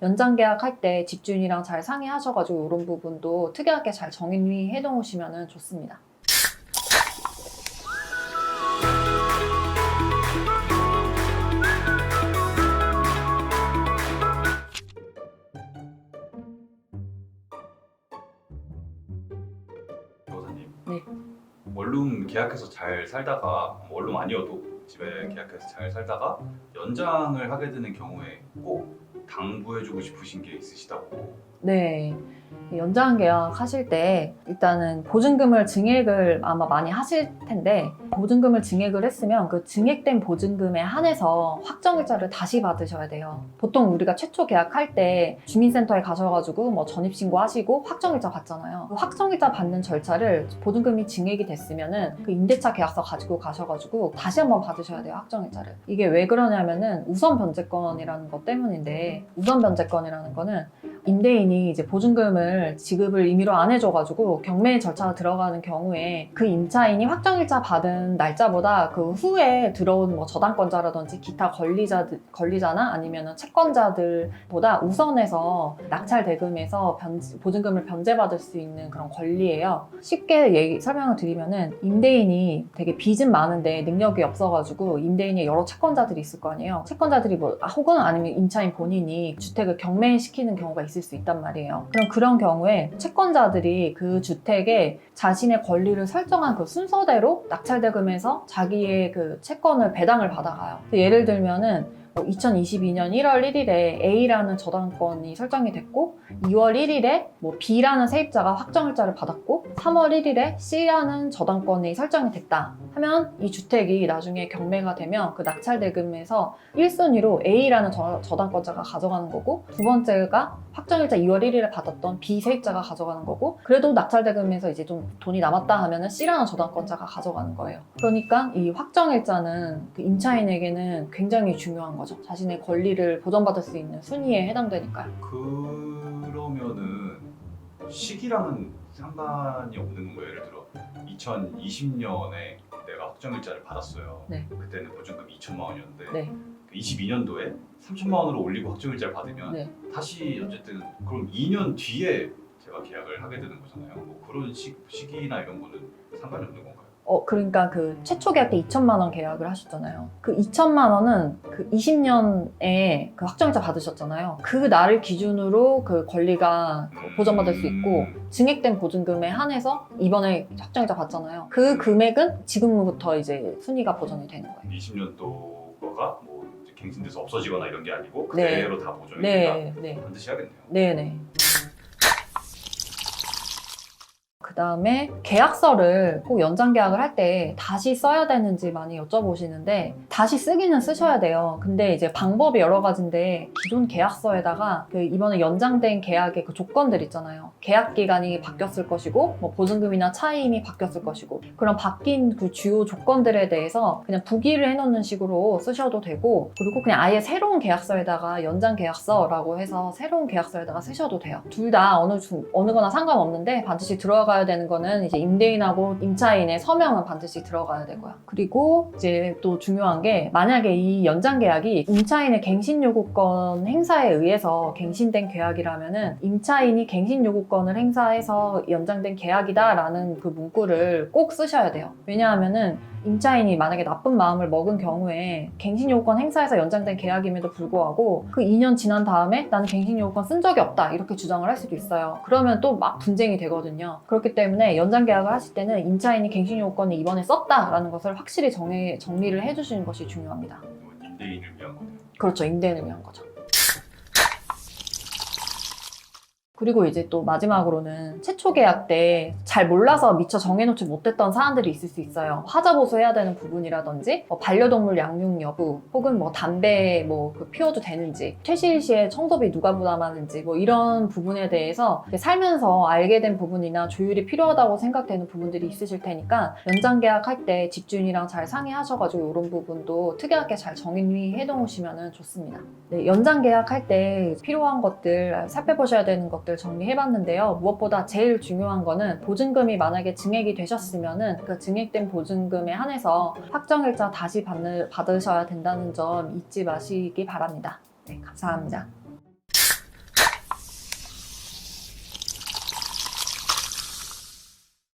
연장 계약할 때 집주인이랑 잘 상의하셔가지고 이런 부분도 특이하게 잘 정리해 놓으시면 좋습니다. 변호사님, 네. 원룸 계약해서 잘 살다가 원룸 아니어도 집에 계약해서 잘 살다가 연장을 하게 되는 경우에 꼭 당부해주고 싶으신 게 있으시다고. 네. 연장 계약 하실 때 일단은 보증금을 증액을 아마 많이 하실 텐데, 보증금을 증액을 했으면 그 증액된 보증금에 한해서 확정일자를 다시 받으셔야 돼요. 보통 우리가 최초 계약할 때 주민센터에 가셔가지고 뭐 전입신고 하시고 확정일자 받잖아요. 그 확정일자 받는 절차를 보증금이 증액이 됐으면은 그 임대차 계약서 가지고 가셔가지고 다시 한번 받으셔야 돼요, 확정일자를. 이게 왜 그러냐면은 우선 변제권이라는 것 때문인데, 우선 변제권이라는 거는 임대인이 이제 보증금을 지급을 임의로 안 해줘가지고 경매 절차가 들어가는 경우에 그 임차인이 확정일자 받은 날짜보다 그 후에 들어온 뭐 저당권자라든지 기타 권리자나 아니면 채권자들보다 우선해서 낙찰 대금에서 보증금을 변제받을 수 있는 그런 권리예요. 쉽게 설명을 드리면은 임대인이 되게 빚은 많은데 능력이 없어가지고 임대인이 여러 채권자들이 있을 거 아니에요. 채권자들이 혹은 아니면 임차인 본인이 주택을 경매시키는 경우가 있을 수 있단 말이에요. 그럼 그런 경우에 채권자들이 그 주택에 자신의 권리를 설정한 그 순서대로 낙찰대금에서 자기의 그 채권을 배당을 받아가요. 예를 들면은 2022년 1월 1일에 A라는 저당권이 설정이 됐고 2월 1일에 B라는 세입자가 확정일자를 받았고 3월 1일에 C라는 저당권이 설정이 됐다 하면 이 주택이 나중에 경매가 되면 그 낙찰대금에서 1순위로 A라는 저당권자가 가져가는 거고 두 번째가 확정일자 2월 1일에 받았던 B 세입자가 가져가는 거고 그래도 낙찰대금에서 이제 좀 돈이 남았다 하면은 C라는 저당권자가 가져가는 거예요. 그러니까 이 확정일자는 그 임차인에게는 굉장히 중요한 거죠. 자신의 권리를 보전받을 수 있는 순위에 해당되니까요. 그러면은 시기랑은 상관이 없는 거예요. 예를 들어 2020년에 내가 확정일자를 받았어요. 네. 그때는 보증금이 2천만 원이었는데 네. 22년도에 3천만 원으로 올리고 확정일자를 받으면 네. 다시 어쨌든 그럼 2년 뒤에 제가 계약을 하게 되는 거잖아요. 뭐 그런 시기나 이런 거는 상관이 없는 건가요? 그러니까 그 최초 계약 때 2천만 원 계약을 하셨잖아요. 그 2천만 원은 그 20년에 그 확정일자 받으셨잖아요. 그 날을 기준으로 그 권리가 보전받을 수 있고 증액된 보증금에 한해서 이번에 확정일자 받잖아요. 그 금액은 지금부터 이제 순위가 보전이 되는 거예요. 20년도 거가 뭐 이제 갱신돼서 없어지거나 이런 게 아니고 네. 그대로 다 보존이 된다. 네, 네, 반드시 하겠네요. 네네. 그 다음에 계약서를 꼭 연장 계약을 할 때 다시 써야 되는지 많이 여쭤보시는데 다시 쓰기는 쓰셔야 돼요. 근데 이제 방법이 여러 가지인데 기존 계약서에다가 그 이번에 연장된 계약의 그 조건들 있잖아요. 계약 기간이 바뀌었을 것이고 뭐 보증금이나 차임이 바뀌었을 것이고 그런 바뀐 그 주요 조건들에 대해서 그냥 부기를 해놓는 식으로 쓰셔도 되고 그리고 그냥 아예 새로운 계약서에다가 연장 계약서라고 해서 새로운 계약서에다가 쓰셔도 돼요. 둘 다 어느 거나 상관없는데 반드시 들어가야 되는 거는 이제 임대인하고 임차인의 서명은 반드시 들어가야 되고요. 그리고 이제 또 중요한 게 만약에 이 연장 계약이 임차인의 갱신 요구권 행사에 의해서 갱신된 계약이라면은 임차인이 갱신 요구권을 행사해서 연장된 계약이다라는 그 문구를 꼭 쓰셔야 돼요. 왜냐하면은 임차인이 만약에 나쁜 마음을 먹은 경우에 갱신요구권 행사해서 연장된 계약임에도 불구하고 그 2년 지난 다음에 나는 갱신요구권 쓴 적이 없다 이렇게 주장을 할 수도 있어요. 그러면 또 막 분쟁이 되거든요. 그렇기 때문에 연장 계약을 하실 때는 임차인이 갱신요구권을 이번에 썼다라는 것을 확실히 정리를 해주시는 것이 중요합니다. 임대인을 위한 거네요. 그렇죠. 임대인을 위한 거죠. 그리고 이제 또 마지막으로는 최초 계약 때 잘 몰라서 미처 정해놓지 못했던 사안들이 있을 수 있어요. 하자 보수해야 되는 부분이라든지 반려동물 양육 여부 혹은 담배 피워도 되는지 퇴실 시에 청소비 누가 부담하는지 이런 부분에 대해서 살면서 알게 된 부분이나 조율이 필요하다고 생각되는 부분들이 있으실 테니까 연장 계약할 때 집주인이랑 잘 상의하셔가지고 이런 부분도 특이하게 잘 정리해 놓으시면 좋습니다. 네, 연장 계약할 때 필요한 것들 살펴보셔야 되는 것들 정리해봤는데요. 무엇보다 제일 중요한 거는 보증금이 만약에 증액이 되셨으면은 그 증액된 보증금에 한해서 확정일자 다시 받으셔야 된다는 점 잊지 마시기 바랍니다. 네, 감사합니다.